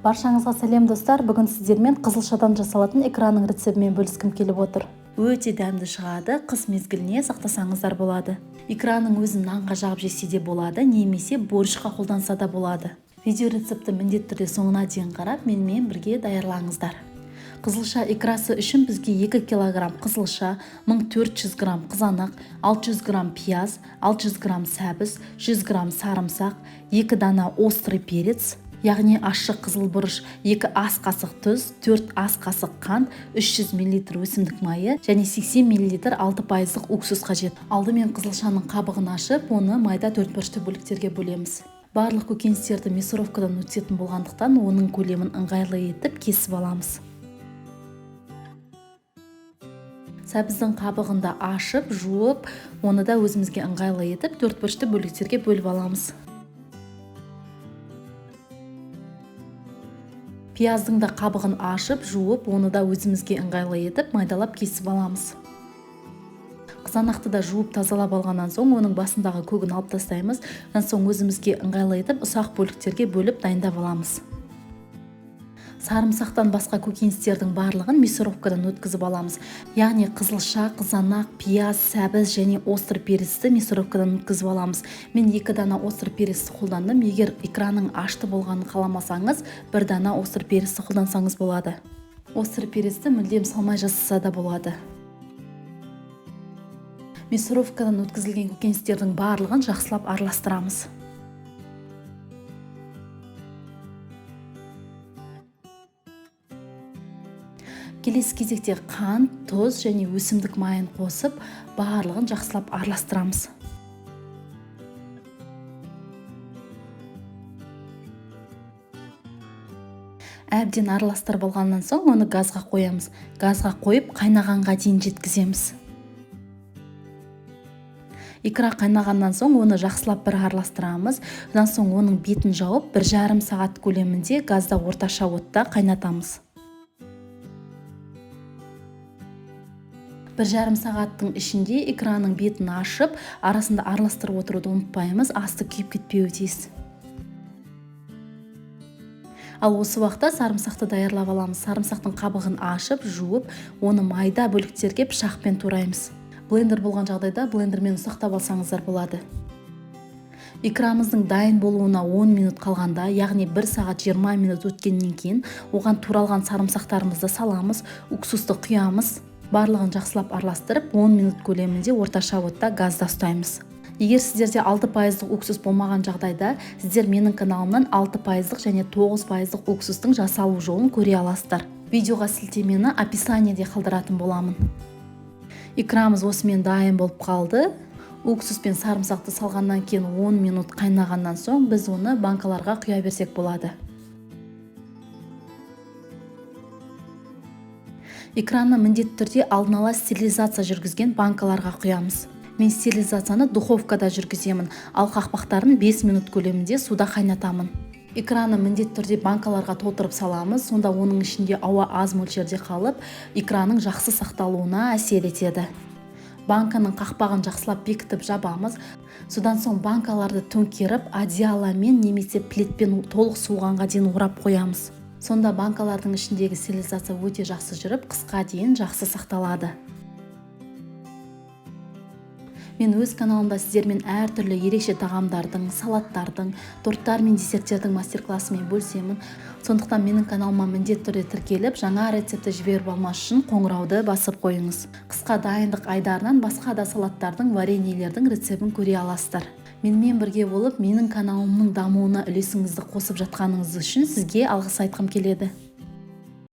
Баршаңызға сәлем достар, бүгін сіздермен қызылшадан жасалатын экранның рецептімен бөліскім келіп отыр. Өте дәмді шығады, қыс мезгіліне сақтасаңыздар болады. Экранның өзін нанға жағып жесе де болады, немесе борщқа қолданса да болады. Видео рецепті міндетті түрде соңына дейін қарап, менімен бірге даярлаңыздар. Қызылша икрасы үшін бізге 2 кг қызылша, 1400 г қызанақ, 600 г пияз, 600 г сәбіз, 100 г сарымсақ, 2 дана острый перец, яғни ащы қызыл бұрыш, 2 ас қасық тұз, 4 ас қасық қант, 300 мл өсімдік майы және 80 мл 6% уксус қажет. Алдымен қызылшаның қабығын ашып, оны майда 4 бөлшекті бөліктерге бөлеміз. Барлық көкөністерді мясорубкадан өтетін болғандықтан оның көлемін ыңғайлы етіп кесіп аламыз. Сәбіздің қабығында ашып, жуып, оны да өзімізге ыңғайлы етіп 4 бөлшекті бөліктерге бөліп аламыз. Пияздың да қабығын ашып, жуып, оны да өзімізге ыңғайлы етіп майдалап кесіп аламыз. Қызанақты да жуып тазалап алғаннан соң оның басындағы көгін алып тастаймыз. Одан соң өзімізге ыңғайлы етіп ұсақ бөліктерге бөліп дайындап аламыз. Сарымсақтан басқа көкөністердің барлығын мясорубкадан өткізіп аламыз. Яғни қызылша, қызанақ, пияз, сәбіз және острый перецті мясорубкадан өткізіп аламыз. Мен 2 дана острый перецті қолдандым. Егер экранның ашты болғанын қаламасаңыз, 1 дана острый перецті қолдансаңыз болады. Острый перецті мүлдем салмай жасаса да болады. Мясорубкадан өткізілген көкөністердің барлығын жақсылап араластырамыз. Келесі кезекте қант, тұз және өсімдік майын қосып, барлығын жақсылап араластырамыз. Әбден араластырып алғаннан соң оны газға қоямыз. Газға қойып қайнағанға дейін жеткіземіз. Икра қайнағаннан соң оны жақсылап бір араластырамыз. Одан соң оның бетін жауып 1,5 сағат көлемінде газда орташа отта қайнатамыз. 1,5 сағаттың ішінде экранның бетін ашып, арасында араластырып отыруды ұмытпаймыз, асты күйіп кетпеуі тиіс. Ал осы уақытта сарымсақты даярлап аламыз. Сарымсақтың қабығын ашып, жуып, оны майда бөліктерге пышақпен тураймыз. Блендер болған жағдайда блендермен ұсақтап алсаңыздар болады. Икрамыздың дайын болуына 10 минут қалғанда, яғни 1 сағат 20 минут өткеннен кейін, оған туралған сарымсақтарымызды саламыз, уксусты құямыз. Барлығын жақсылап араластырып, 10 минут көлемінде орташа отта газда ұстаймыз. Егер сіздерде 6% уксус болмаған жағдайда, сіздер менің каналымнан 6% және 9% уксустың жасалу жолын көре аласыздар. Видеоға сілтемені описаниеде қалдыратын боламын. Икрамыз осымен дайын болып қалды. Уксус пен сарымсақты салғаннан кейін 10 минут қайнағаннан соң біз оны банкаларға құя берсек болады. Экранны міндетті түрде алдын ала стерилизация жүргізген банкаларға құямыз. Мен стерилизацияны духовкада жүргіземін, ал қақпақтарын 5 минут көлемінде суда қайнатамын. Экранны міндетті түрде банкаларға толтырып саламыз, сонда оның ішінде ауа аз мөлшерде қалып, экранның жақсы сақталуына әсер етеді. Банканың қақпағын жақсылап бекітіп жабамыз. Содан соң банкаларды төңкеріп, одеяломен немесе пледпен толық суығанға дейін орап қоямыз. Сонда банкалардың ішіндегі стерилизация өте жақсы жүріп, қысқа дейін жақсы сақталады. Мен өз каналымда сіздермен әртүрлі ерекше тағамдардың, салаттардың, торттар мен десерттердің мастер-классымен бөлісемін. Сондықтан менің каналыма міндетті түрде тіркеліп, жаңа рецепті жіберіп алмас үшін қоңырауды басып қойыңыз. Қысқа дайындық айдарынан басқа да салаттардың, варениелердің рецебін көре аласыздар. Менімен бірге болып, менің каналымның дамуына үлесіңізді қосып жатқаныңыз үшін сізге алғыс айтқым келеді.